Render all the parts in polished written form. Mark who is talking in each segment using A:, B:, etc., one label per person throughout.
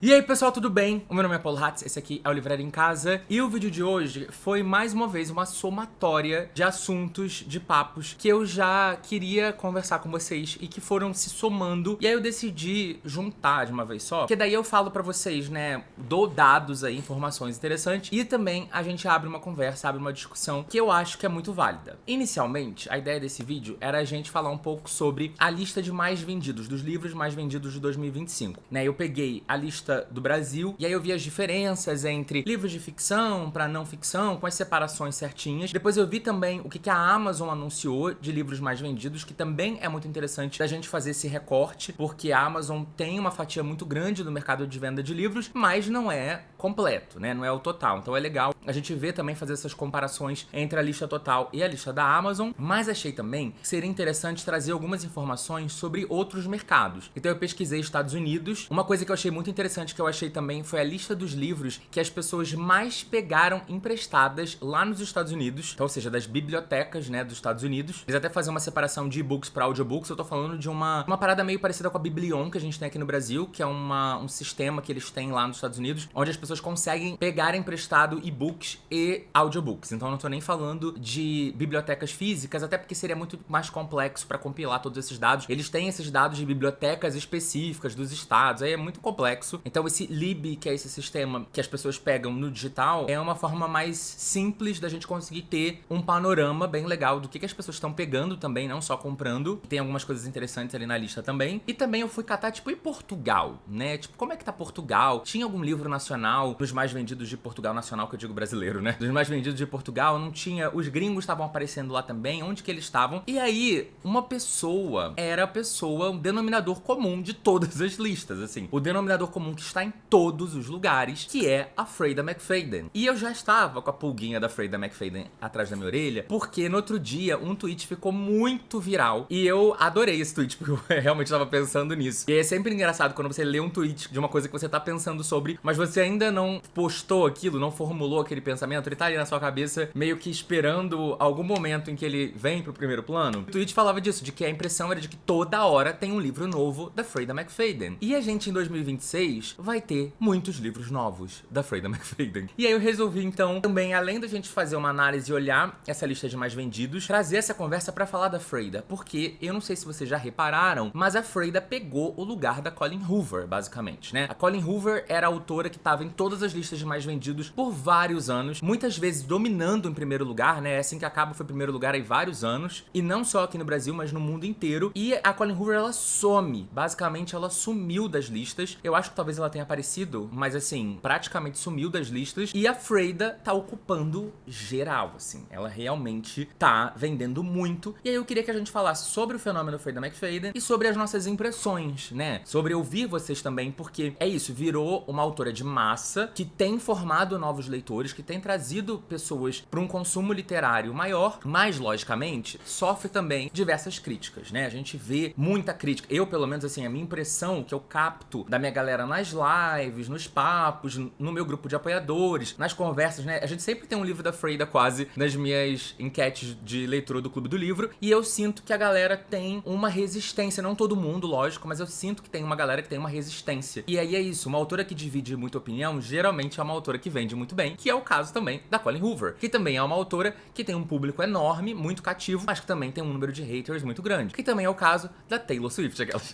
A: E aí pessoal, tudo bem? O meu nome é Paulo Hatz, esse aqui é o Livraria em Casa e o vídeo de hoje foi mais uma vez uma somatória de assuntos, de papos que eu já queria conversar com vocês e que foram se somando, e aí eu decidi juntar de uma vez só, porque daí eu falo pra vocês, né, dou dados aí, informações interessantes, e também a gente abre uma conversa, abre uma discussão que eu acho que é muito válida. Inicialmente, a ideia desse vídeo era a gente falar um pouco sobre a lista de mais vendidos, dos livros mais vendidos de 2025, né? Eu peguei a lista do Brasil, e aí eu vi as diferenças entre livros de ficção para não ficção, com as separações certinhas. Depois eu vi também o que a Amazon anunciou de livros mais vendidos, que também é muito interessante da gente fazer esse recorte, porque a Amazon tem uma fatia muito grande do mercado de venda de livros, mas não é completo, né? Não é o total. Então é legal a gente ver também, fazer essas comparações entre a lista total e a lista da Amazon, mas achei também que seria interessante trazer algumas informações sobre outros mercados. Então eu pesquisei Estados Unidos. Uma coisa que eu achei muito interessante que eu achei também foi a lista dos livros que as pessoas mais pegaram emprestadas lá nos Estados Unidos, então, ou seja, das bibliotecas, né, dos Estados Unidos. Eles até fazem uma separação de e-books para audiobooks. Eu tô falando de uma parada meio parecida com a Biblion que a gente tem aqui no Brasil, que é um sistema que eles têm lá nos Estados Unidos, onde as pessoas conseguem pegar emprestado e-books e audiobooks. Então eu não tô nem falando de bibliotecas físicas, até porque seria muito mais complexo para compilar todos esses dados. Eles têm esses dados de bibliotecas específicas dos estados, aí é muito complexo. Então esse Lib, que é esse sistema que as pessoas pegam no digital, é uma forma mais simples da gente conseguir ter um panorama bem legal do que as pessoas estão pegando também, não só comprando. Tem algumas coisas interessantes ali na lista também. E também eu fui catar, tipo, em Portugal, né? Tipo, como é que tá Portugal? Tinha algum livro nacional, dos mais vendidos de Portugal, nacional que eu digo brasileiro, né? Dos mais vendidos de Portugal, não tinha... Os gringos estavam aparecendo lá também, onde que eles estavam? E aí, uma pessoa era a pessoa, um denominador comum de todas as listas, assim. O denominador comum que está em todos os lugares, que é a Freida McFadden. E eu já estava com a pulguinha da Freida McFadden atrás da minha orelha, porque no outro dia um tweet ficou muito viral, e eu adorei esse tweet, porque eu realmente estava pensando nisso. E é sempre engraçado quando você lê um tweet de uma coisa que você tá pensando sobre, mas você ainda não postou aquilo, não formulou aquele pensamento, ele tá ali na sua cabeça, meio que esperando algum momento em que ele vem pro primeiro plano. O tweet falava disso, de que a impressão era de que toda hora tem um livro novo da Freida McFadden. E a gente, em 2026, vai ter muitos livros novos da Freida McFadden. E aí eu resolvi, então, também, além da gente fazer uma análise e olhar essa lista de mais vendidos, trazer essa conversa pra falar da Freida, porque eu não sei se vocês já repararam, mas a Freida pegou o lugar da Colleen Hoover, basicamente, né? A Colleen Hoover era a autora que tava em todas as listas de mais vendidos por vários anos, muitas vezes dominando em primeiro lugar, né? Assim que acaba foi primeiro lugar aí vários anos, e não só aqui no Brasil, mas no mundo inteiro. E a Colleen Hoover, ela some, basicamente ela sumiu das listas. Eu acho que talvez ela tenha aparecido, mas assim, praticamente sumiu das listas, e a Freida tá ocupando geral, assim, ela realmente tá vendendo muito. E aí eu queria que a gente falasse sobre o fenômeno Freida McFadden e sobre as nossas impressões, né? Sobre ouvir vocês também, porque é isso, virou uma autora de massa que tem formado novos leitores, que tem trazido pessoas para um consumo literário maior, mas logicamente sofre também diversas críticas, né? A gente vê muita crítica. Eu, pelo menos, assim, a minha impressão que eu capto da minha galera nas lives, nos papos, no meu grupo de apoiadores, nas conversas, né? A gente sempre tem um livro da Freida quase nas minhas enquetes de leitura do Clube do Livro, e eu sinto que a galera tem uma resistência, não todo mundo, lógico, mas eu sinto que tem uma galera que tem uma resistência. E aí é isso, uma autora que divide muita opinião, geralmente é uma autora que vende muito bem, que é o caso também da Colleen Hoover, que também é uma autora que tem um público enorme, muito cativo, mas que também tem um número de haters muito grande, que também é o caso da Taylor Swift, aquelas.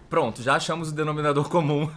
A: Pronto, já achamos o denominador comum,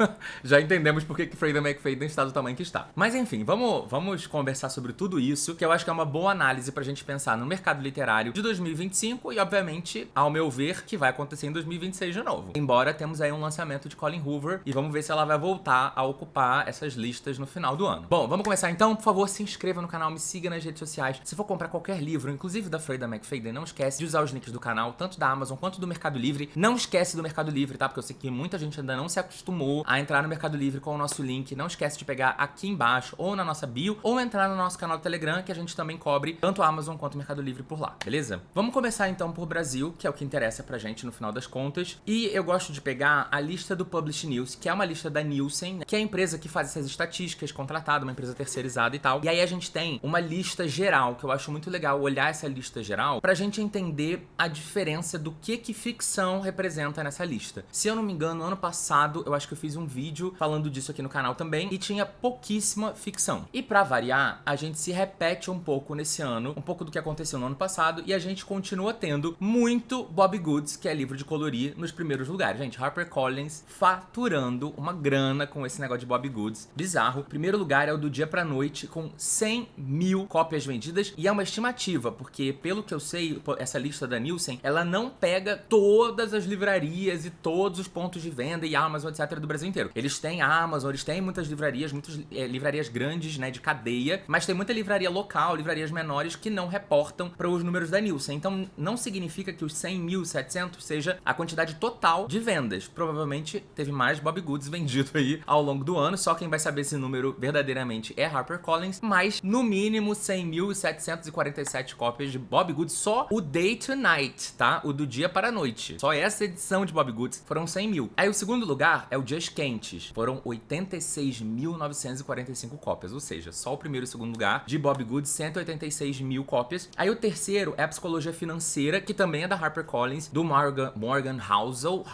A: já entendemos por que Freida McFadden está do tamanho que está. Mas enfim, vamos conversar sobre tudo isso, que eu acho que é uma boa análise pra gente pensar no mercado literário de 2025 e, obviamente, ao meu ver, que vai acontecer em 2026 de novo. Embora temos aí um lançamento de Colleen Hoover e vamos ver se ela vai voltar a ocupar essas listas no final do ano. Bom, vamos começar então. Por favor, se inscreva no canal, me siga nas redes sociais. Se for comprar qualquer livro, inclusive da Freida McFadden, não esquece de usar os links do canal, tanto da Amazon quanto do Mercado Livre. Não esquece do Mercado Livre, tá? Porque eu sei que muita gente ainda não se acostumou a entrar no Mercado Livre com o nosso link. Não esquece de pegar aqui embaixo ou na nossa bio ou entrar no nosso canal do Telegram, que a gente também cobre tanto a Amazon quanto o Mercado Livre por lá, beleza? Vamos começar então por Brasil, que é o que interessa pra gente no final das contas. E eu gosto de pegar a lista do Publish News, que é uma lista da Nielsen, que é a empresa que faz essas estatísticas, contratada, uma empresa terceirizada e tal. E aí a gente tem uma lista geral, que eu acho muito legal olhar essa lista geral pra gente entender a diferença do que ficção representa nessa lista. Se eu não me engano, ano passado, eu acho que eu fiz um vídeo falando disso aqui no canal também, e tinha pouquíssima ficção. E pra variar, a gente se repete um pouco nesse ano, um pouco do que aconteceu no ano passado, e a gente continua tendo muito Bobbie Goods, que é livro de colorir, nos primeiros lugares. Gente, HarperCollins faturando uma grana com esse negócio de Bobbie Goods. Bizarro. O primeiro lugar é o Do Dia Pra Noite, com 100 mil cópias vendidas, e é uma estimativa, porque pelo que eu sei, essa lista da Nielsen, ela não pega todas as livrarias e todos os pontos de venda e Amazon, etc. do Brasil inteiro. Eles têm a Amazon, eles têm muitas livrarias, muitas livrarias grandes, né, de cadeia, mas tem muita livraria local, livrarias menores que não reportam para os números da Nielsen. Então não significa que os 100.700 seja a quantidade total de vendas. Provavelmente teve mais Bobbie Goods vendido aí ao longo do ano, só quem vai saber esse número verdadeiramente é HarperCollins, mas no mínimo 100.747 cópias de Bobbie Goods, só o Day to Night, tá? O Do Dia para a Noite. Só essa edição de Bobbie Goods foram 100 mil. Aí o segundo lugar é o Dias Quentes, foram 86.945 cópias, ou seja, só o primeiro e o segundo lugar de Bobbie Goods, 186 mil cópias. Aí o terceiro é a Psicologia Financeira, que também é da HarperCollins, do Morgan Housel,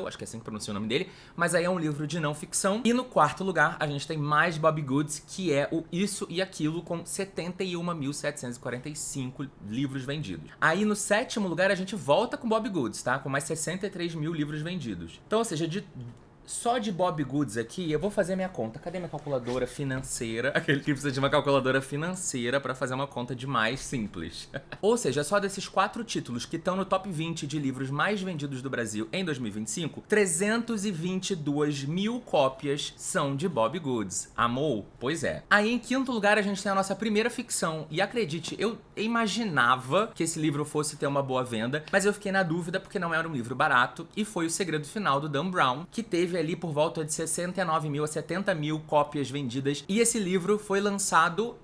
A: acho que é assim que pronuncia o nome dele, mas aí é um livro de não ficção. E no quarto lugar a gente tem mais Bobbie Goods, que é o Isso e Aquilo, com 71.745 livros vendidos. Aí no sétimo lugar a gente volta com Bobbie Goods, tá? Com mais 63 mil livros vendidos. Então, ou seja, só de Bobbie Goods aqui, eu vou fazer minha conta. Cadê minha calculadora financeira? Aquele que precisa de uma calculadora financeira pra fazer uma conta de mais simples. Ou seja, só desses 4 títulos que estão no top 20 de livros mais vendidos do Brasil em 2025, 322 mil cópias são de Bobbie Goods. Amou? Pois é. Aí em quinto lugar a gente tem a nossa primeira ficção. E acredite, eu imaginava que esse livro fosse ter uma boa venda, mas eu fiquei na dúvida porque não era um livro barato, e foi O Segredo Final, do Dan Brown, que teve ali por volta de 69 mil a 70 mil cópias vendidas. E esse livro foi lançado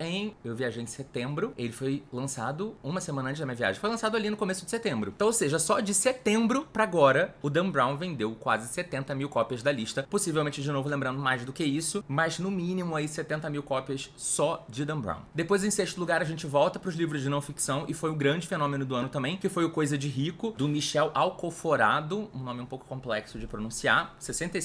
A: eu viajei em setembro, ele foi lançado uma semana antes da minha viagem, foi lançado ali no começo de setembro. Então, ou seja, só de setembro pra agora, o Dan Brown vendeu quase 70 mil cópias da lista, possivelmente, de novo, lembrando mais do que isso, mas no mínimo aí 70 mil cópias só de Dan Brown. Depois, em sexto lugar, a gente volta pros livros de não ficção, e foi o grande fenômeno do ano também, que foi o Coisa de Rico, do Michel Alcoforado, um nome um pouco complexo de pronunciar, 67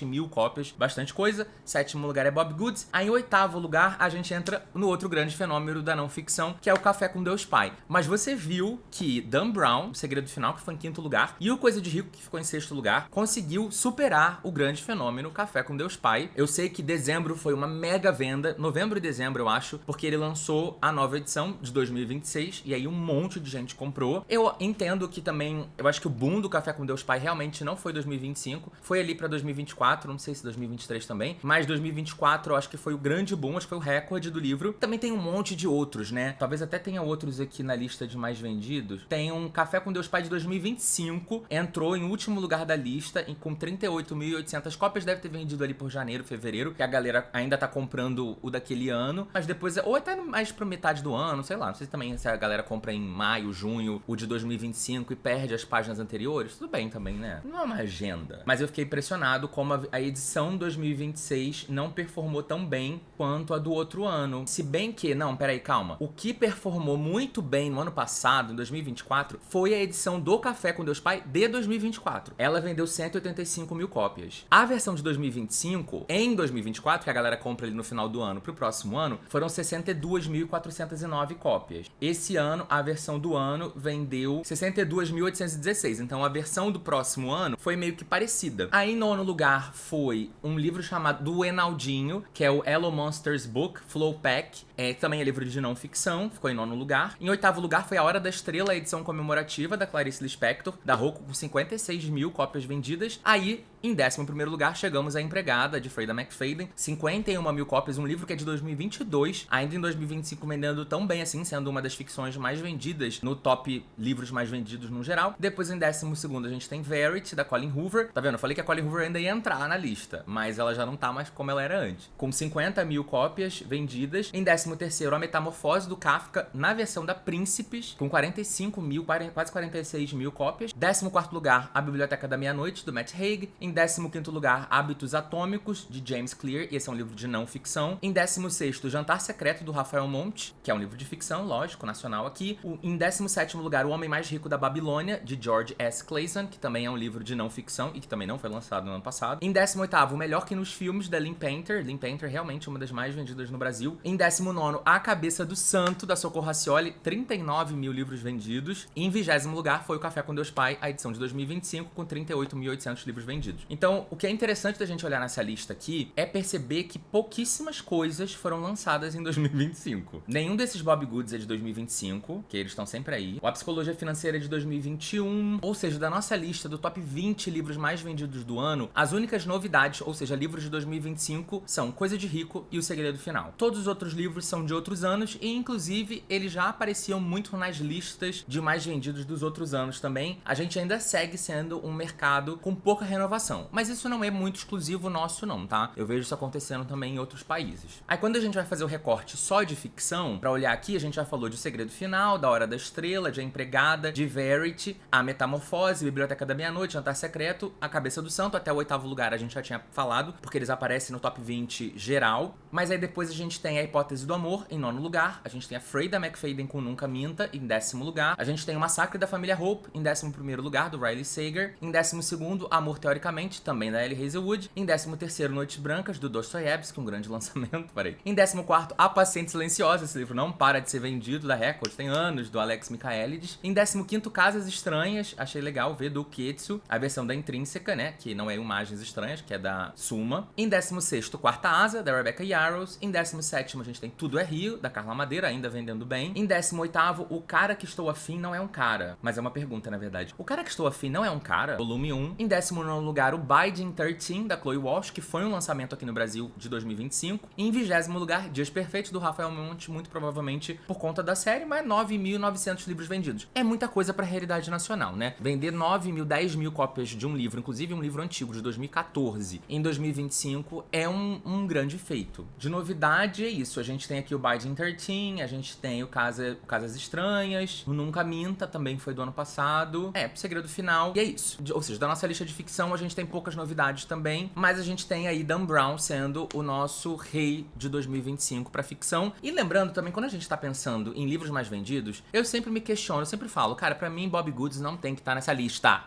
A: mil cópias, bastante coisa. Sétimo lugar é Bobbie Goods. Aí em oitavo lugar a gente entra no outro grande fenômeno da não ficção, que é o Café com Deus Pai. Mas você viu que Dan Brown, O Segredo Final, que foi em quinto lugar, e o Coisa de Rico, que ficou em sexto lugar, conseguiu superar o grande fenômeno Café com Deus Pai. Eu sei que dezembro foi uma mega venda, novembro e dezembro eu acho, porque ele lançou a nova edição de 2026, e aí um monte de gente comprou. Eu entendo que também, eu acho que o boom do Café com Deus Pai realmente não foi 2025, foi ali pra 2024, não sei se 2023 também, mas 2024 eu acho que foi o grande boom, acho que foi o recorde do livro. Também tem um monte de outros, né? Talvez até tenha outros aqui na lista de mais vendidos. Tem um Café com Deus Pai de 2025, entrou em último lugar da lista, com 38.800 cópias, deve ter vendido ali por janeiro, fevereiro, que a galera ainda tá comprando o daquele ano, mas depois, ou até mais pra metade do ano, sei lá, não sei também se a galera compra em maio, junho, o de 2025 e perde as páginas anteriores, tudo bem também, né? Não é uma agenda. Mas eu fiquei impressionado como a edição 2026 não performou tão bem quanto a do outro ano. Se bem que, não, peraí, calma. O que performou muito bem no ano passado, em 2024, foi a edição do Café com Deus Pai de 2024. Ela vendeu 185 mil cópias. A versão de 2025, em 2024, que a galera compra ali no final do ano pro próximo ano, foram 62.409 cópias. Esse ano, a versão do ano vendeu 62.816. Então, a versão do próximo ano foi meio que parecida. Aí, em nono lugar, foi um livro chamado do Enaldinho, que é o Hello Monsters Book Flow Pack. Também é livro de não ficção, ficou em nono lugar. Em oitavo lugar foi A Hora da Estrela, a edição comemorativa da Clarice Lispector, da Roku, com 56 mil cópias vendidas. Aí, em 11º lugar, chegamos à Empregada, de Freida McFadden, 51 mil cópias, um livro que é de 2022, ainda em 2025 vendendo tão bem assim, sendo uma das ficções mais vendidas no top livros mais vendidos no geral. Depois, em 12º, a gente tem Verity, da Colleen Hoover. Tá vendo? Eu falei que a Colleen Hoover ainda ia entrar na lista, mas ela já não tá mais como ela era antes. Com 50 mil cópias vendidas. Em 13º, A Metamorfose, do Kafka, na versão da Príncipes, com 45 mil, quase 46 mil cópias. 14º lugar, A Biblioteca da Meia-Noite, do Matt Haig. Em 15º lugar, Hábitos Atômicos, de James Clear, e esse é um livro de não ficção. Em 16º, Jantar Secreto, do Rafael Monte, que é um livro de ficção, lógico, nacional aqui. Em 17º lugar, O Homem Mais Rico da Babilônia, de George S. Clason, que também é um livro de não ficção e que também não foi lançado no ano passado. Em 18º, O Melhor Que Nos Filmes, da Lynn Painter. Lynn Painter, realmente uma das mais vendidas no Brasil. Em 19º, A Cabeça do Santo, da Socorro Racioli, 39 mil livros vendidos. E em 20º lugar foi O Café com Deus Pai, a edição de 2025, com 38.800 livros vendidos. Então, o que é interessante da gente olhar nessa lista aqui é perceber que pouquíssimas coisas foram lançadas em 2025. Nenhum desses Bob Goods é de 2025, que eles estão sempre aí. A Psicologia Financeira é de 2021, ou seja, da nossa lista do top 20 livros mais vendidos do ano, as únicas novidades, ou seja, livros de 2025, são Coisa de Rico e O Segredo Final. Todos os outros livros são de outros anos e, inclusive, eles já apareciam muito nas listas de mais vendidos dos outros anos também. A gente ainda segue sendo um mercado com pouca renovação, mas isso não é muito exclusivo nosso não, tá? Eu vejo isso acontecendo também em outros países. Aí quando a gente vai fazer o recorte só de ficção, pra olhar aqui, a gente já falou de O Segredo Final, Da Hora da Estrela, de A Empregada, de Verity, A Metamorfose, Biblioteca da Meia-Noite, Jantar Secreto, A Cabeça do Santo, até o 8º lugar a gente já tinha falado, porque eles aparecem no top 20 geral, mas aí depois a gente tem A Hipótese do Amor, em 9º lugar, a gente tem a Freida McFadden com Nunca Minta, em 10º lugar, a gente tem O Massacre da Família Hope, em 11º lugar, do Riley Sager, em 12º, Amor Teoricamente, também da Ellie Hazelwood, em 13º, Noites Brancas, do Dostoiévski, um grande lançamento, parei. Em 14º, A Paciente Silenciosa, esse livro não para de ser vendido, da Record, tem anos, do Alex Michaelides. Em 15º, Casas Estranhas, achei legal ver, do Ketsu, a versão da Intrínseca, né, que não é Imagens Estranhas, que é da Suma. Em 16º, Quarta Asa, da Rebecca Yarros. Em 17º, a gente tem Tudo é Rio, da Carla Madeira, ainda vendendo bem. Em 18º, O Cara Que Estou Afim Não É um Cara, mas é uma pergunta, na verdade. O Cara Que Estou Afim Não É um Cara, volume 1. Em 19º lugar, O Biding 13, da Chloe Walsh, que foi um lançamento aqui no Brasil de 2025. E em 20º lugar, Dias Perfeitos, do Rafael Monte, muito provavelmente por conta da série, mas 9.900 livros vendidos. É muita coisa pra realidade nacional, né? Vender 9.000, 10.000 cópias de um livro, inclusive um livro antigo, de 2014, em 2025, é um grande feito. De novidade é isso, a gente tem aqui o Biding 13, a gente tem o Casas Estranhas, o Nunca Minta, também foi do ano passado, o Segredo Final, e é isso. Ou seja, da nossa lista de ficção a gente tem poucas novidades também, mas a gente tem aí Dan Brown sendo o nosso rei de 2025 pra ficção. E lembrando também, quando a gente tá pensando em livros mais vendidos, eu sempre me questiono, eu sempre falo, cara, pra mim Bob Goods não tem que estar nessa lista.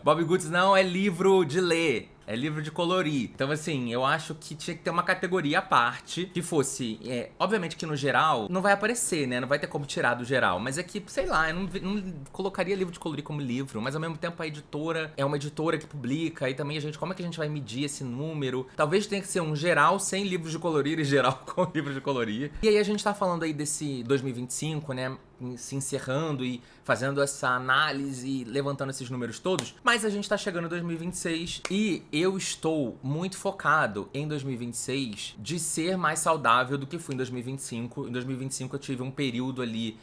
A: Bob Goods não é livro de ler, é livro de colorir. Então, assim, eu acho que tinha que ter uma categoria à parte que fosse... obviamente que no geral não vai aparecer, né? Não vai ter como tirar do geral. Mas é que, sei lá, eu não colocaria livro de colorir como livro. Mas ao mesmo tempo a editora é uma editora que publica. E também a gente... Como é que a gente vai medir esse número? Talvez tenha que ser um geral sem livros de colorir e geral com livros de colorir. E aí a gente tá falando aí desse 2025, né? Se encerrando e fazendo essa análise e levantando esses números todos. Mas a gente tá chegando em 2026 e eu estou muito focado em 2026 de ser mais saudável do que fui em 2025. Em 2025 eu tive um período ali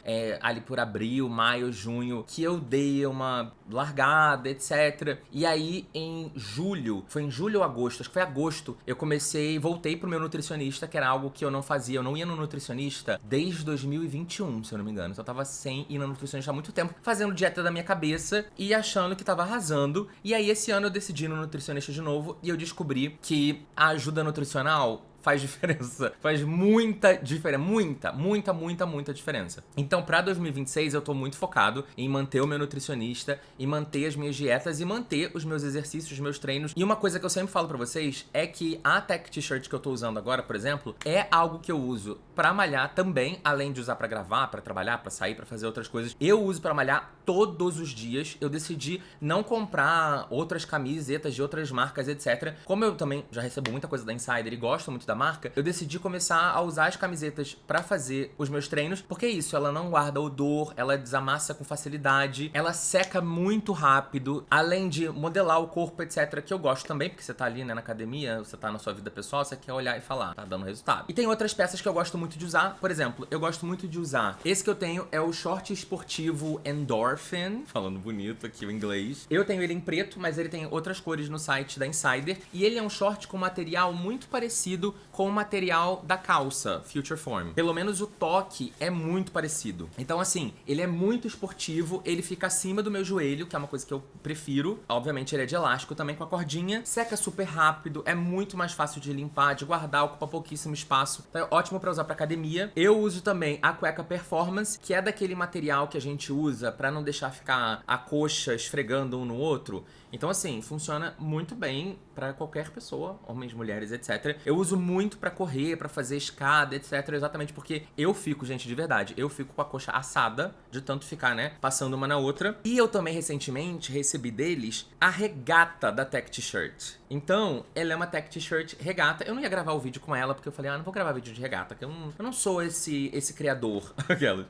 A: por abril, maio, junho, que eu dei uma largada, etc. E aí em julho, foi em julho ou agosto, acho que foi agosto, eu voltei pro meu nutricionista, que era algo que eu não fazia. Eu não ia no nutricionista desde 2021, se eu não me engano. Então eu tava sem ir no nutricionista há muito tempo, fazendo dieta da minha cabeça e achando que tava arrasando. E aí esse ano eu decidi ir no nutricionista de novo e eu descobri que a ajuda nutricional faz diferença. Faz muita diferença. Muita diferença. Então, pra 2026, eu tô muito focado em manter o meu nutricionista, em manter as minhas dietas e manter os meus exercícios, os meus treinos. E uma coisa que eu sempre falo pra vocês é que a Tech T-shirt que eu tô usando agora, por exemplo, é algo que eu uso pra malhar também, além de usar pra gravar, pra trabalhar, pra sair, pra fazer outras coisas. Eu uso pra malhar todos os dias. Eu decidi não comprar outras camisetas de outras marcas, etc. Como eu também já recebo muita coisa da Insider e gosto muito da marca, eu decidi começar a usar as camisetas pra fazer os meus treinos, porque é isso, ela não guarda odor, ela desamassa com facilidade, ela seca muito rápido, além de modelar o corpo, etc, que eu gosto também, porque você tá ali, né, na academia, você tá na sua vida pessoal, você quer olhar e falar, tá dando resultado. E tem outras peças que eu gosto muito de usar, por exemplo, eu gosto muito de usar, esse que eu tenho é o short esportivo Endorphin, falando bonito aqui o inglês. Eu tenho ele em preto, mas ele tem outras cores no site da Insider, e ele é um short com material muito parecido com o material da calça, Future Form. Pelo menos o toque é muito parecido. Então, assim, ele é muito esportivo, ele fica acima do meu joelho, que é uma coisa que eu prefiro. Obviamente, ele é de elástico também com a cordinha. Seca super rápido, é muito mais fácil de limpar, de guardar, ocupa pouquíssimo espaço. Então, é ótimo pra usar pra academia. Eu uso também a cueca Performance, que é daquele material que a gente usa pra não deixar ficar a coxa esfregando um no outro. Então, assim, funciona muito bem pra qualquer pessoa, homens, mulheres, etc. Eu uso muito pra correr, pra fazer escada, etc. Exatamente porque eu fico, gente, de verdade, eu fico com a coxa assada de tanto ficar, né, passando uma na outra. E eu também, recentemente, recebi deles a regata da Tech T-Shirt. Então, ela é uma Tech T-Shirt regata. Eu não ia gravar o vídeo com ela, porque eu falei, não vou gravar vídeo de regata, porque eu não sou esse criador.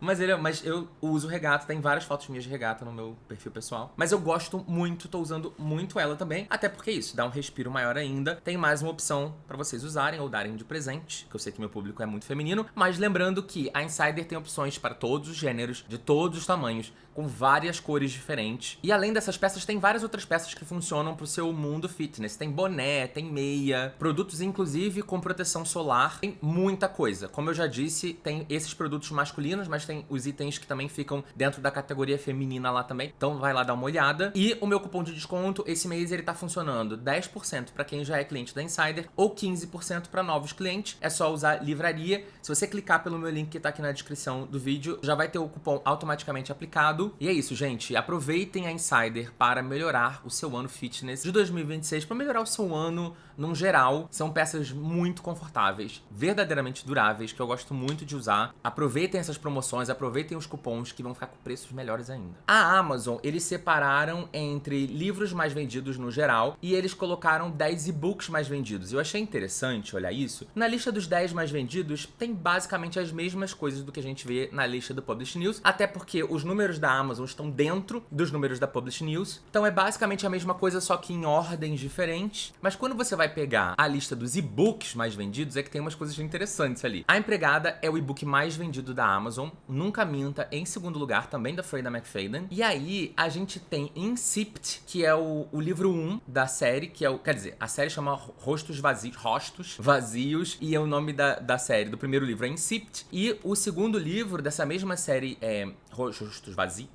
A: Mas eu uso regata, tem várias fotos minhas de regata no meu perfil pessoal. Mas eu gosto muito, tô usando muito ela também, até porque isso, dá um respiro maior ainda. Tem mais uma opção pra vocês usarem ou darem de presente, que eu sei que meu público é muito feminino, mas lembrando que a Insider tem opções para todos os gêneros, de todos os tamanhos, com várias cores diferentes. E além dessas peças, tem várias outras peças que funcionam pro seu mundo fitness. Tem boné, tem meia, produtos inclusive com proteção solar, tem muita coisa. Como eu já disse, tem esses produtos masculinos, mas tem os itens que também ficam dentro da categoria feminina lá também. Então vai lá dar uma olhada. E o meu cupom de desconto, esse mês ele tá funcionando 10% para quem já é cliente da Insider ou 15% para novos clientes. É só usar livraria. Se você clicar pelo meu link que tá aqui na descrição do vídeo, já vai ter o cupom automaticamente aplicado. E é isso, gente. Aproveitem a Insider para melhorar o seu ano fitness de 2026, para melhorar o seu ano num geral. São peças muito confortáveis, verdadeiramente duráveis, que eu gosto muito de usar. Aproveitem essas promoções, aproveitem os cupons que vão ficar com preços melhores ainda. A Amazon, eles separaram entre livros mais vendidos no geral e eles colocaram 10 e-books mais vendidos. Eu achei interessante olhar isso. Na lista dos 10 mais vendidos, tem basicamente as mesmas coisas do que a gente vê na lista do Publish News, até porque os números da Amazon estão dentro dos números da Publish News. Então é basicamente a mesma coisa, só que em ordens diferentes. Mas quando você vai pegar a lista dos e-books mais vendidos, é que tem umas coisas interessantes ali. A Empregada é o e-book mais vendido da Amazon, Nunca Minta em segundo lugar, também da Freida McFadden. E aí a gente tem Insipt, que é o livro 1 da série, que é o... Quer dizer, a série chama Rostos Vazios, e é o nome da série, do primeiro livro é Insipt. E o segundo livro dessa mesma série é Rostos Vazios.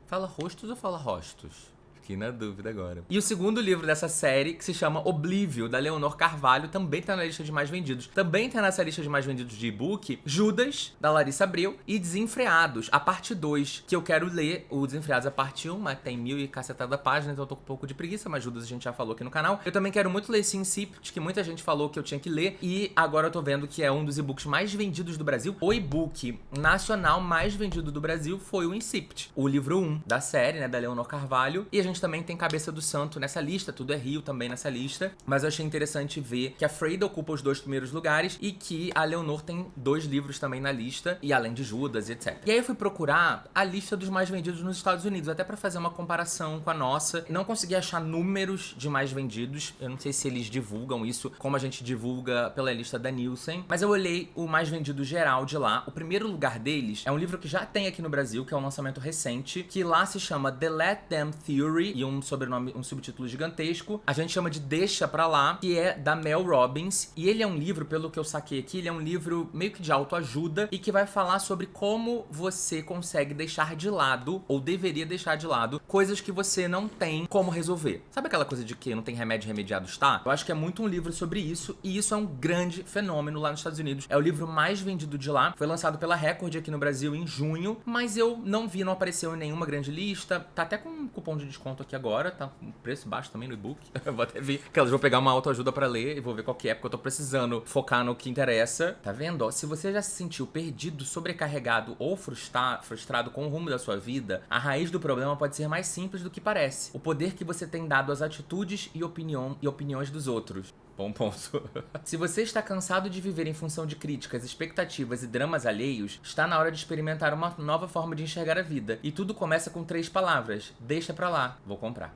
A: Fala rostos ou fala rostos? Fiquei na dúvida agora. E o segundo livro dessa série, que se chama Oblívio, da Leonor Carvalho, também tá na lista de mais vendidos. Também tá nessa lista de mais vendidos de e-book Judas, da Larissa Abreu, e Desenfreados, a parte 2, que eu quero ler. O Desenfreados a parte 1, mas tem 1000 e cacetada páginas, então eu tô com um pouco de preguiça, mas Judas a gente já falou aqui no canal. Eu também quero muito ler esse Insipt, que muita gente falou que eu tinha que ler, e agora eu tô vendo que é um dos e-books mais vendidos do Brasil. O e-book nacional mais vendido do Brasil foi o Insipt, o livro 1 da série, né, da Leonor Carvalho, e a gente também tem Cabeça do Santo nessa lista, Tudo é Rio também nessa lista, mas eu achei interessante ver que a Freida ocupa os 2 primeiros lugares e que a Leonor tem 2 livros também na lista, e além de Judas e etc. E aí eu fui procurar a lista dos mais vendidos nos Estados Unidos, até pra fazer uma comparação com a nossa. Não consegui achar números de mais vendidos, eu não sei se eles divulgam isso como a gente divulga pela lista da Nielsen, mas eu olhei o mais vendido geral de lá. O primeiro lugar deles é um livro que já tem aqui no Brasil, que é um lançamento recente, que lá se chama The Let Them Theory, e um sobrenome, um subtítulo gigantesco. A gente chama de Deixa Pra Lá, que é da Mel Robbins. E ele é um livro, pelo que eu saquei aqui, ele é um livro meio que de autoajuda e que vai falar sobre como você consegue deixar de lado, ou deveria deixar de lado, coisas que você não tem como resolver. Sabe aquela coisa de que não tem remédio, remediado está? Eu acho que é muito um livro sobre isso, e isso é um grande fenômeno lá nos Estados Unidos. É o livro mais vendido de lá. Foi lançado pela Record aqui no Brasil em junho, mas eu não vi, não apareceu em nenhuma grande lista. Tá até com um cupom de desconto aqui agora. Tá um preço baixo também no e-book. Eu vou até ver. Que elas vou pegar uma autoajuda pra ler e vou ver qual que é, porque eu tô precisando focar no que interessa. Tá vendo? Ó, se você já se sentiu perdido, sobrecarregado ou frustrado com o rumo da sua vida, a raiz do problema pode ser mais simples do que parece. O poder que você tem dado às atitudes e opiniões dos outros. Bom ponto. Se você está cansado de viver em função de críticas, expectativas e dramas alheios, está na hora de experimentar uma nova forma de enxergar a vida. E tudo começa com 3 palavras. Deixa pra lá. Vou comprar.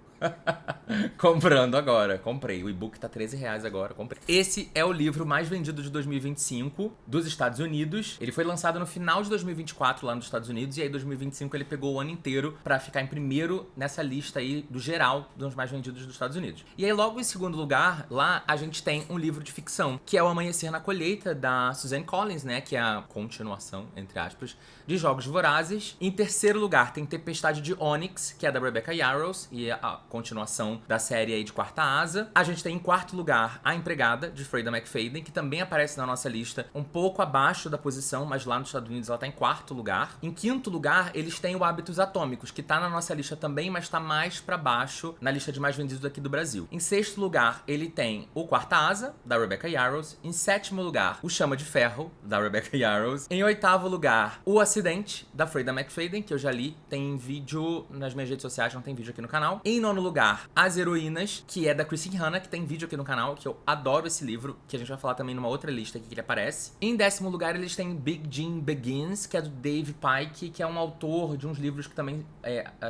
A: Comprando agora, comprei. O e-book tá R$13 agora, comprei. Esse é o livro mais vendido de 2025 dos Estados Unidos. Ele foi lançado no final de 2024 lá nos Estados Unidos, e aí 2025 ele pegou o ano inteiro pra ficar em primeiro nessa lista aí do geral dos mais vendidos dos Estados Unidos. E aí logo em segundo lugar, lá a gente tem um livro de ficção, que é O Amanhecer na Colheita, da Suzanne Collins, né, que é a continuação, entre aspas, de Jogos Vorazes. Em terceiro lugar tem Tempestade de Onyx, que é da Rebecca Yarros, e é a continuação da série aí de Quarta Asa. A gente tem em quarto lugar A Empregada, de Freida McFadden, que também aparece na nossa lista um pouco abaixo da posição, mas lá nos Estados Unidos ela tá em quarto lugar. Em quinto lugar, eles têm o Hábitos Atômicos, que tá na nossa lista também, mas tá mais pra baixo na lista de mais vendidos aqui do Brasil. Em sexto lugar, ele tem o Quarta Asa, da Rebecca Yarros. Em sétimo lugar, o Chama de Ferro, da Rebecca Yarros. Em oitavo lugar, O Acidente, da Freida McFadden, que eu já li, tem vídeo nas minhas redes sociais, não tem vídeo aqui no canal. Em nono lugar, As Heroínas, que é da Christine Hanna, que tem vídeo aqui no canal, que eu adoro esse livro, que a gente vai falar também numa outra lista aqui que ele aparece. Em décimo lugar, eles têm Big Jim Begins, que é do Dave Pike, que é um autor de uns livros que também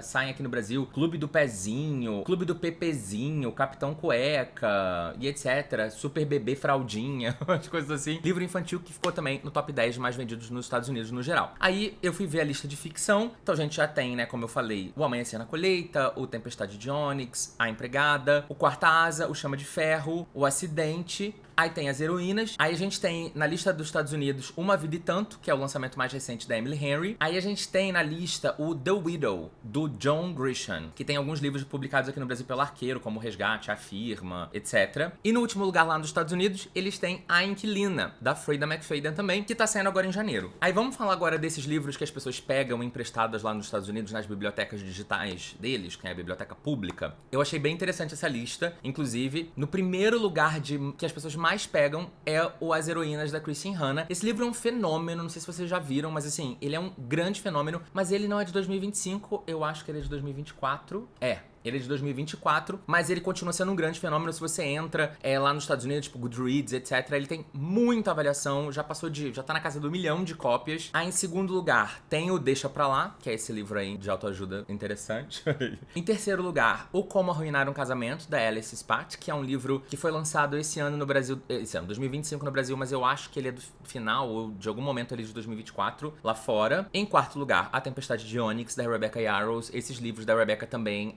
A: saem aqui no Brasil. Clube do Pezinho, Clube do Pepezinho, Capitão Cueca e etc. Super Bebê Fraldinha, umas coisas assim. Livro infantil que ficou também no top 10 mais vendidos nos Estados Unidos no geral. Aí eu fui ver a lista de ficção, então a gente já tem, né, como eu falei, O Amanhecer na Colheita, O Tempestade de Onyx, A Empregada, O Quarta Asa, O Chama de Ferro, O Acidente. Aí tem As Heroínas. Aí a gente tem na lista dos Estados Unidos Uma Vida e Tanto, que é o lançamento mais recente da Emily Henry. Aí a gente tem na lista o The Widow, do John Grisham, que tem alguns livros publicados aqui no Brasil pelo Arqueiro, como O Resgate, A Firma, etc. E no último lugar lá nos Estados Unidos, eles têm A Inquilina, da Freida McFadden também, que tá saindo agora em janeiro. Aí vamos falar agora desses livros que as pessoas pegam emprestados lá nos Estados Unidos, nas bibliotecas digitais deles, que é a biblioteca pública. Eu achei bem interessante essa lista. Inclusive, no primeiro lugar que as pessoas mais pegam é o As Heroínas, da Christine Hanna. Esse livro é um fenômeno, não sei se vocês já viram, mas assim, ele é um grande fenômeno, mas ele não é de 2025, eu acho que ele é de 2024. Ele é de 2024, mas ele continua sendo um grande fenômeno. Se você entra lá nos Estados Unidos, tipo Goodreads, etc., ele tem muita avaliação, já tá na casa do 1 milhão de cópias. Aí em segundo lugar tem o Deixa Pra Lá, que é esse livro aí de autoajuda interessante. Em terceiro lugar, O Como Arruinar um Casamento, da Alice Spat, que é um livro que foi lançado esse ano no Brasil, 2025 no Brasil, mas eu acho que ele é do final, ou de algum momento ali de 2024, lá fora. Em quarto lugar, A Tempestade de Onyx, da Rebecca Yarros. Esses livros da Rebecca também,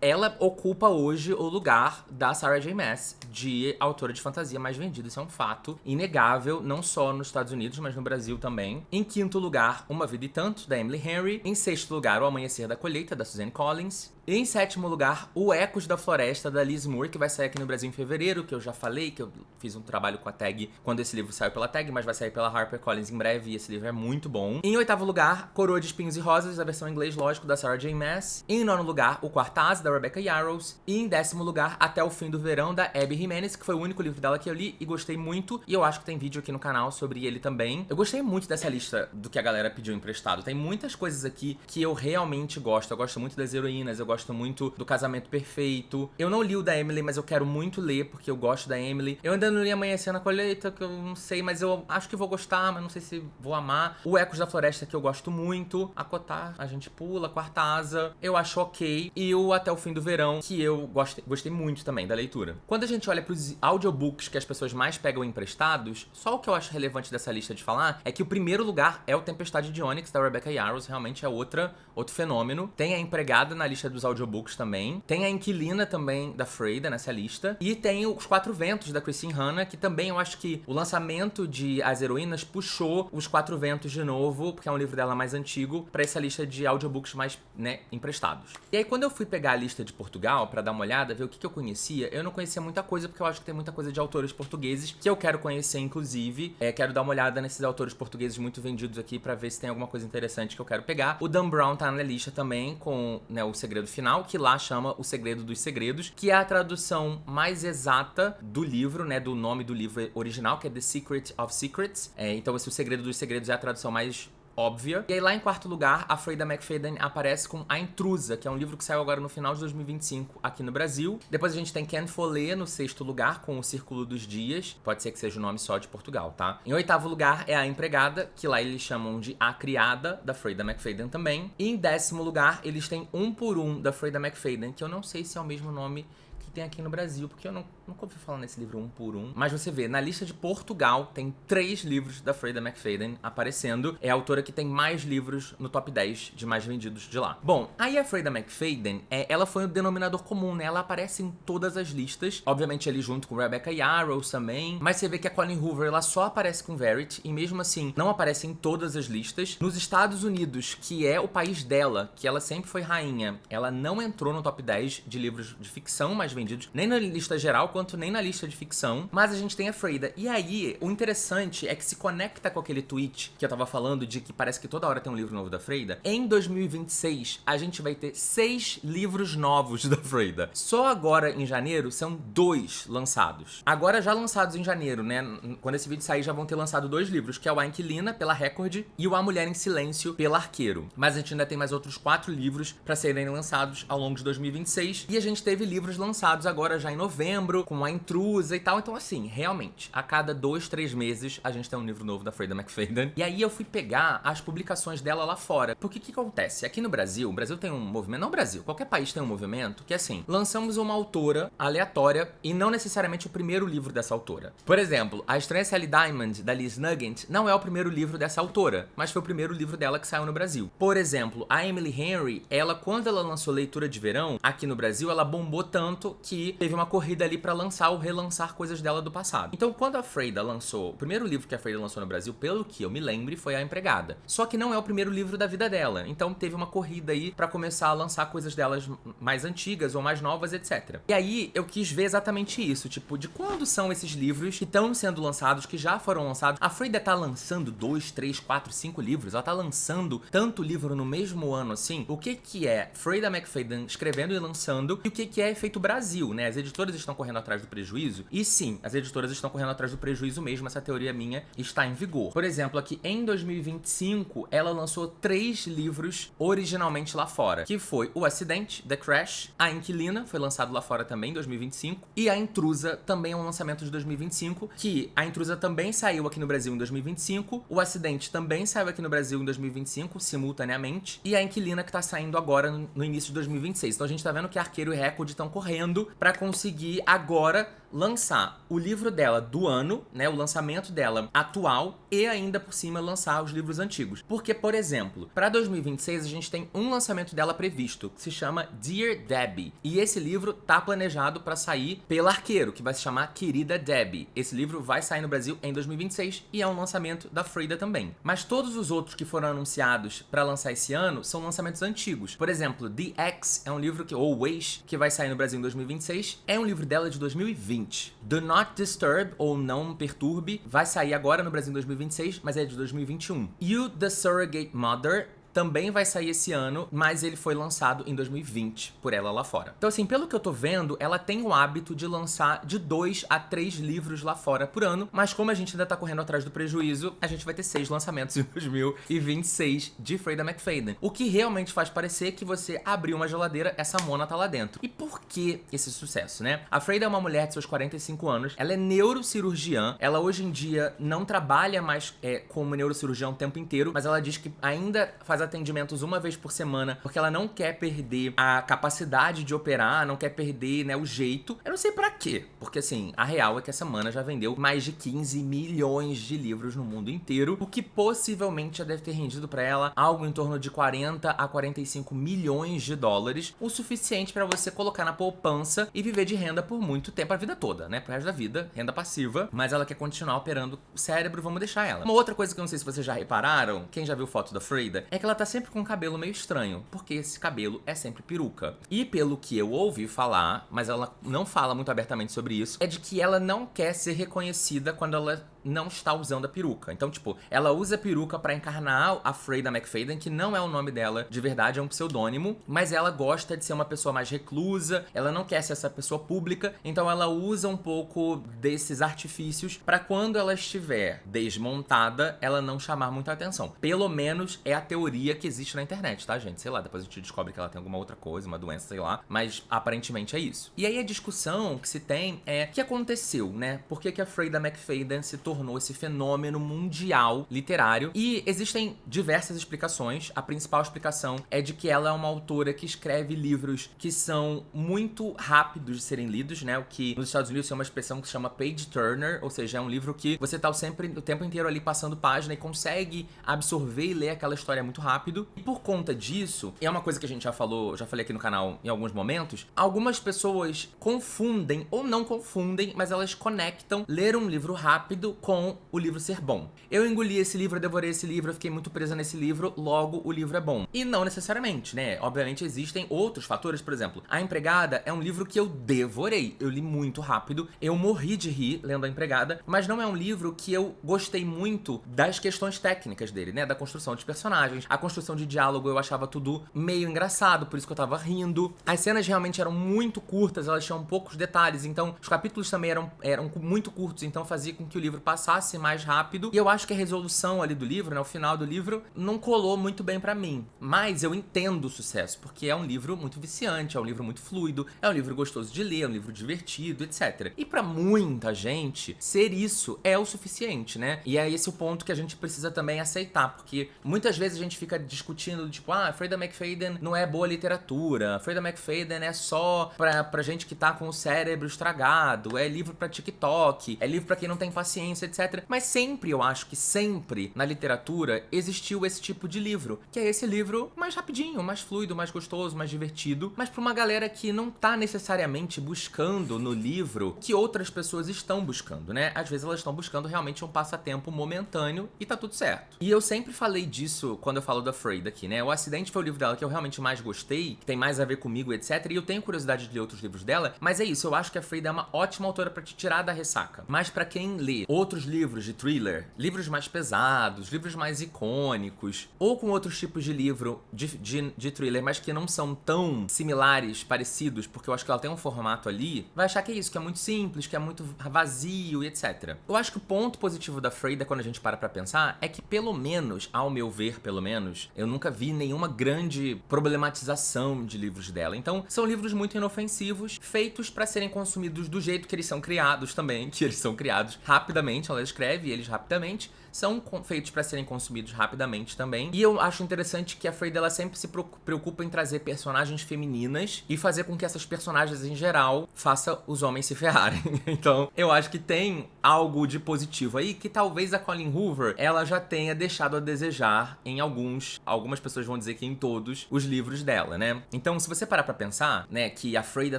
A: ela ocupa hoje o lugar da Sarah J. Maas de autora de fantasia mais vendida. Isso é um fato inegável, não só nos Estados Unidos, mas no Brasil também. Em quinto lugar, Uma Vida e Tanto, da Emily Henry. Em sexto lugar, O Amanhecer da Colheita, da Suzanne Collins. E em sétimo lugar, O Ecos da Floresta, da Liz Moore, que vai sair aqui no Brasil em fevereiro, que eu já falei, que eu fiz um trabalho com a Tag quando esse livro saiu pela Tag, mas vai sair pela HarperCollins em breve, e esse livro é muito bom. Em oitavo lugar, Coroa de Espinhos e Rosas, a versão em inglês, lógico, da Sarah J. Maas. Em nono lugar, O Quarta Asa, da Rebecca Yarros. E em décimo lugar, Até o Fim do Verão, da Abby Jimenez, que foi o único livro dela que eu li e gostei muito, e eu acho que tem vídeo aqui no canal sobre ele também. Eu gostei muito dessa lista do que a galera pediu emprestado. Tem muitas coisas aqui que eu realmente gosto. Eu gosto muito das Heroínas, eu gosto muito do Casamento Perfeito. Eu não li o da Emily, mas eu quero muito ler, porque eu gosto da Emily. Eu ainda não li Amanhecer na Colheita, que eu não sei, mas eu acho que vou gostar, mas não sei se vou amar. O Ecos da Floresta, que eu gosto muito. A Cotar, a gente pula. Quarta Asa, eu acho ok. E o Até o Fim do Verão, que eu gostei muito também da leitura. Quando a gente olha pros audiobooks que as pessoas mais pegam emprestados, só o que eu acho relevante dessa lista de falar é que o primeiro lugar é o Tempestade de Onyx, da Rebecca Yarros. Realmente é outro fenômeno. Tem a Empregada na lista dos audiobooks também. Tem a Inquilina também, da Freida, nessa lista. E tem Os Quatro Ventos, da Christine Hanna, que também eu acho que o lançamento de As Heroínas puxou Os Quatro Ventos de novo, porque é um livro dela mais antigo, pra essa lista de audiobooks mais, né, emprestados. E aí, quando eu fui pegar a lista de Portugal pra dar uma olhada, ver o que eu conhecia, eu não conhecia muita coisa, porque eu acho que tem muita coisa de autores portugueses que eu quero conhecer, inclusive. Quero dar uma olhada nesses autores portugueses muito vendidos aqui pra ver se tem alguma coisa interessante que eu quero pegar. O Dan Brown tá na lista também com, né, O Segredo Final, que lá chama O Segredo dos Segredos, que é a tradução mais exata do livro, né, do nome do livro original, que é The Secret of Secrets. Então esse O Segredo dos Segredos é a tradução mais óbvia. E aí lá em quarto lugar, a Freida McFadden aparece com A Intrusa, que é um livro que saiu agora no final de 2025 aqui no Brasil. Depois a gente tem Ken Follett no sexto lugar, com O Círculo dos Dias. Pode ser que seja o nome só de Portugal, tá? Em oitavo lugar é A Empregada, que lá eles chamam de A Criada, da Freida McFadden também. E em décimo lugar, eles têm Um por Um, da Freida McFadden, que eu não sei se é o mesmo nome que tem aqui no Brasil, porque eu nunca ouvi falar nesse livro Um por Um. Mas você vê, na lista de Portugal tem 3 livros da Freida McFadden aparecendo. É a autora que tem mais livros no top 10 de mais vendidos de lá. Bom, aí a Freida McFadden, ela foi o denominador comum, né? Ela aparece em todas as listas. Obviamente ali junto com Rebecca Yarros também. Mas você vê que a Colleen Hoover, ela só aparece com Verity. E mesmo assim, não aparece em todas as listas. Nos Estados Unidos, que é o país dela, que ela sempre foi rainha, ela não entrou no top 10 de livros de ficção mais vendidos, nem na lista geral, quanto nem na lista de ficção. Mas a gente tem a Freida. E aí, o interessante é que se conecta com aquele tweet que eu tava falando de que parece que toda hora tem um livro novo da Freida. Em 2026, a gente vai ter 6 livros novos da Freida. Só agora, em janeiro, são 2 lançados. Agora, já lançados em janeiro, né? Quando esse vídeo sair, já vão ter lançado 2 livros, que é o A Inquilina, pela Record, e o A Mulher em Silêncio, pela Arqueiro. Mas a gente ainda tem mais outros 4 livros pra serem lançados ao longo de 2026. E a gente teve livros lançados agora já em novembro, com A Intrusa e tal. Então, assim, realmente, a cada 2, 3 meses, a gente tem um livro novo da Freida McFadden. E aí eu fui pegar as publicações dela lá fora. Porque o que acontece? Aqui no Brasil, o Brasil tem um movimento, não o Brasil, qualquer país tem um movimento que, assim, lançamos uma autora aleatória e não necessariamente o primeiro livro dessa autora. Por exemplo, A Estranha Sally Diamond, da Liz Nugent, não é o primeiro livro dessa autora, mas foi o primeiro livro dela que saiu no Brasil. Por exemplo, a Emily Henry, ela, quando ela lançou Leitura de Verão, aqui no Brasil, ela bombou tanto que teve uma corrida ali pra lançar ou relançar coisas dela do passado. Então, quando a Freida lançou, o primeiro livro que a Freida lançou no Brasil, pelo que eu me lembre, foi A Empregada. Só que não é o primeiro livro da vida dela. Então, teve uma corrida aí pra começar a lançar coisas delas mais antigas ou mais novas, etc. E aí, eu quis ver exatamente isso, tipo, de quando são esses livros que estão sendo lançados, que já foram lançados. A Freida tá lançando 2, 3, 4, 5 livros. Ela tá lançando tanto livro no mesmo ano assim. O que é Freida McFadden escrevendo e lançando e o que é efeito Brasil, né? As editoras estão correndo atrás do prejuízo? E sim, as editoras estão correndo atrás do prejuízo mesmo, essa teoria minha está em vigor. Por exemplo, aqui em 2025, ela lançou 3 livros originalmente lá fora, que foi O Acidente, The Crash, A Inquilina, foi lançado lá fora também em 2025, e A Intrusa, também é um lançamento de 2025, que A Intrusa também saiu aqui no Brasil em 2025, O Acidente também saiu aqui no Brasil em 2025, simultaneamente, e A Inquilina que tá saindo agora no início de 2026. Então a gente tá vendo que Arqueiro e Record estão correndo pra conseguir agora lançar o livro dela do ano, né, o lançamento dela atual, e ainda por cima lançar os livros antigos. Porque, por exemplo, para 2026 a gente tem um lançamento dela previsto, que se chama Dear Debbie, e esse livro tá planejado para sair pela Arqueiro, que vai se chamar Querida Debbie. Esse livro vai sair no Brasil em 2026 e é um lançamento da Freida também. Mas todos os outros que foram anunciados para lançar esse ano são lançamentos antigos. Por exemplo, The X é um livro ou Ways, que vai sair no Brasil em 2026, é um livro dela de 2020. Do Not Disturb, ou Não Perturbe, vai sair agora no Brasil em 2026, mas é de 2021. You, the Surrogate Mother, também vai sair esse ano, mas ele foi lançado em 2020 por ela lá fora. Então, assim, pelo que eu tô vendo, ela tem o hábito de lançar de 2 a 3 livros lá fora por ano, mas como a gente ainda tá correndo atrás do prejuízo, a gente vai ter 6 lançamentos em 2026 de Freida McFadden. O que realmente faz parecer que você abriu uma geladeira, essa mona tá lá dentro. E por que esse sucesso, né? A Freida é uma mulher de seus 45 anos, ela é neurocirurgiã, ela hoje em dia não trabalha mais como neurocirurgiã o tempo inteiro, mas ela diz que ainda faz atendimentos uma vez por semana, porque ela não quer perder a capacidade de operar, não quer perder, né, o jeito. Eu não sei pra quê, porque assim, a real é que essa mana já vendeu mais de 15 milhões de livros no mundo inteiro, o que possivelmente já deve ter rendido pra ela algo em torno de 40 a 45 milhões de dólares, o suficiente pra você colocar na poupança e viver de renda por muito tempo, a vida toda, né, pro resto da vida, renda passiva, mas ela quer continuar operando o cérebro, vamos deixar ela. Uma outra coisa que eu não sei se vocês já repararam, quem já viu foto da Freida, é que ela tá sempre com um cabelo meio estranho, porque esse cabelo é sempre peruca. E pelo que eu ouvi falar, mas ela não fala muito abertamente sobre isso, é de que ela não quer ser reconhecida quando ela não está usando a peruca. Então, tipo, ela usa a peruca pra encarnar a Freida McFadden, que não é o nome dela de verdade, é um pseudônimo, mas ela gosta de ser uma pessoa mais reclusa, ela não quer ser essa pessoa pública, então ela usa um pouco desses artifícios pra quando ela estiver desmontada, ela não chamar muita atenção. Pelo menos é a teoria que existe na internet, tá, gente? Sei lá, depois a gente descobre que ela tem alguma outra coisa, uma doença, sei lá, mas aparentemente é isso. E aí a discussão que se tem é o que aconteceu, né? Por que a Freida McFadden se tornou esse fenômeno mundial literário? E existem diversas explicações. A principal explicação é de que ela é uma autora que escreve livros que são muito rápidos de serem lidos, né? O que nos Estados Unidos tem uma expressão que se chama page turner, ou seja, é um livro que você tá sempre o tempo inteiro ali passando página e consegue absorver e ler aquela história muito rápido. E por conta disso, é uma coisa que a gente já falei aqui no canal em alguns momentos, algumas pessoas confundem ou não confundem, mas elas conectam ler um livro rápido com o livro ser bom. Eu engoli esse livro, eu devorei esse livro, eu fiquei muito presa nesse livro, logo o livro é bom. E não necessariamente, né? Obviamente existem outros fatores, por exemplo, A Empregada é um livro que eu devorei, eu li muito rápido, eu morri de rir lendo A Empregada, mas não é um livro que eu gostei muito das questões técnicas dele, né? Da construção de personagens, a construção de diálogo eu achava tudo meio engraçado, por isso que eu tava rindo. As cenas realmente eram muito curtas, elas tinham poucos detalhes, então os capítulos também eram muito curtos, então fazia com que o livro passasse mais rápido. E eu acho que a resolução ali do livro, né, o final do livro, não colou muito bem pra mim. Mas eu entendo o sucesso, porque é um livro muito viciante, é um livro muito fluido, é um livro gostoso de ler, é um livro divertido, etc. E pra muita gente, ser isso é o suficiente, né? E é esse o ponto que a gente precisa também aceitar, porque muitas vezes a gente fica discutindo, tipo, Freida McFadden não é boa literatura, Freida McFadden é só pra gente que tá com o cérebro estragado, é livro pra TikTok, é livro pra quem não tem paciência, etc. Mas sempre, eu acho que sempre, na literatura, existiu esse tipo de livro, que é esse livro mais rapidinho, mais fluido, mais gostoso, mais divertido, mas pra uma galera que não tá necessariamente buscando no livro que outras pessoas estão buscando, né? Às vezes elas estão buscando realmente um passatempo momentâneo e tá tudo certo. E eu sempre falei disso quando eu falo da Freida aqui, né? O Acidente foi o livro dela que eu realmente mais gostei, que tem mais a ver comigo, etc. E eu tenho curiosidade de ler outros livros dela, mas é isso, eu acho que a Freida é uma ótima autora pra te tirar da ressaca. Mas pra quem lê outros livros de thriller, livros mais pesados, livros mais icônicos, ou com outros tipos de livro de thriller, mas que não são tão similares, parecidos, porque eu acho que ela tem um formato ali, vai achar que é isso, que é muito simples, que é muito vazio e etc. Eu acho que o ponto positivo da Freida, quando a gente para pra pensar, é que pelo menos, ao meu ver, pelo menos, eu nunca vi nenhuma grande problematização de livros dela. Então, são livros muito inofensivos, feitos pra serem consumidos do jeito que eles são criados também, que eles são criados rapidamente, ela escreve eles rapidamente, são feitos pra serem consumidos rapidamente também. E eu acho interessante que a Freida, ela sempre se preocupa em trazer personagens femininas e fazer com que essas personagens, em geral, faça os homens se ferrarem. Então, eu acho que tem algo de positivo aí, que talvez a Colleen Hoover, ela já tenha deixado a desejar em algumas pessoas vão dizer que em todos, os livros dela, né? Então, se você parar pra pensar, né, que a Freida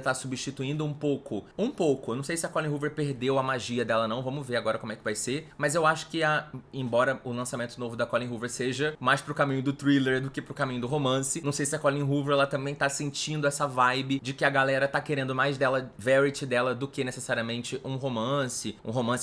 A: tá substituindo um pouco, eu não sei se a Colleen Hoover perdeu a magia dela não, vamos ver agora como é que vai ser, mas eu acho que embora o lançamento novo da Colleen Hoover seja mais pro caminho do thriller do que pro caminho do romance, não sei se a Colleen Hoover, ela também tá sentindo essa vibe de que a galera tá querendo mais dela, Verity dela, do que necessariamente um romance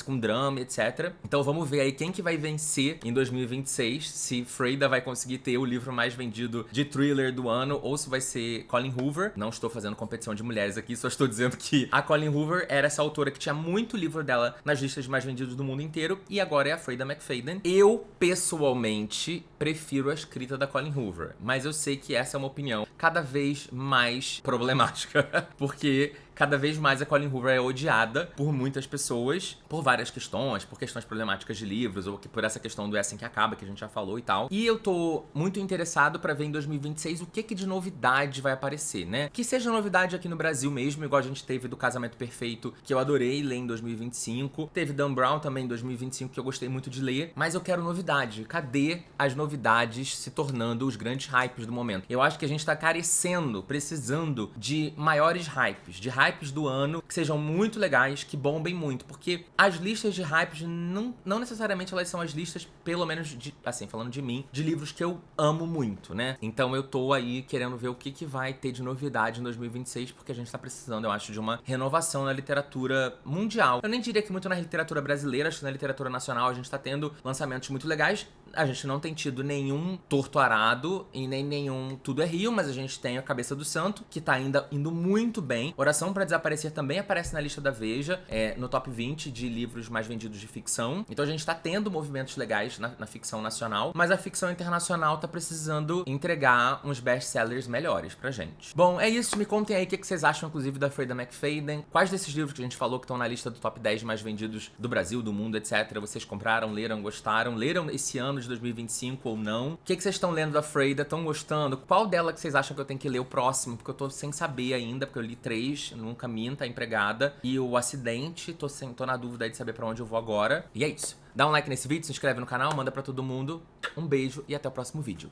A: com drama, etc. Então vamos ver aí quem que vai vencer em 2026, se Freida vai conseguir ter o livro mais vendido de thriller do ano, ou se vai ser Colleen Hoover. Não estou fazendo competição de mulheres aqui, só estou dizendo que a Colleen Hoover era essa autora que tinha muito livro dela nas listas mais vendidos do mundo inteiro, e agora é a Freida McFadden. Eu, pessoalmente, prefiro a escrita da Colleen Hoover, mas eu sei que essa é uma opinião cada vez mais problemática, porque cada vez mais a Colleen Hoover é odiada por muitas pessoas, por várias questões, por questões problemáticas de livros, ou por essa questão do É Assim Que Acaba, que a gente já falou e tal. E eu tô muito interessado pra ver em 2026 o que de novidade vai aparecer, né? Que seja novidade aqui no Brasil mesmo, igual a gente teve do Casamento Perfeito, que eu adorei ler em 2025. Teve Dan Brown também em 2025, que eu gostei muito de ler. Mas eu quero novidade. Cadê as novidades se tornando os grandes hypes do momento? Eu acho que a gente tá carecendo, precisando de maiores hypes, de hypes hypes do ano que sejam muito legais, que bombem muito, porque as listas de hypes não necessariamente elas são as listas, pelo menos, assim, falando de mim, de livros que eu amo muito, né? Então eu tô aí querendo ver o que vai ter de novidade em 2026, porque a gente tá precisando, eu acho, de uma renovação na literatura mundial. Eu nem diria que muito na literatura brasileira, acho que na literatura nacional a gente tá tendo lançamentos muito legais. A gente não tem tido nenhum Torto Arado e nem nenhum Tudo é Rio, mas a gente tem A Cabeça do Santo, que tá ainda indo muito bem. Oração pra Desaparecer também aparece na lista da Veja, no top 20 de livros mais vendidos de ficção. Então a gente tá tendo movimentos legais na ficção nacional, mas a ficção internacional tá precisando entregar uns best-sellers melhores pra gente. Bom, é isso. Me contem aí o que vocês acham, inclusive, da Freida McFadden. Quais desses livros que a gente falou que estão na lista do top 10 mais vendidos do Brasil, do mundo, etc. Vocês compraram, leram, gostaram? Leram esse ano de 2025 ou não? O que vocês estão lendo da Freida? Estão gostando? Qual dela que vocês acham que eu tenho que ler o próximo? Porque eu tô sem saber ainda, porque eu li 3, nunca minta, a empregada. E o Acidente, tô na dúvida aí de saber pra onde eu vou agora. E é isso. Dá um like nesse vídeo, se inscreve no canal, manda pra todo mundo. Um beijo e até o próximo vídeo.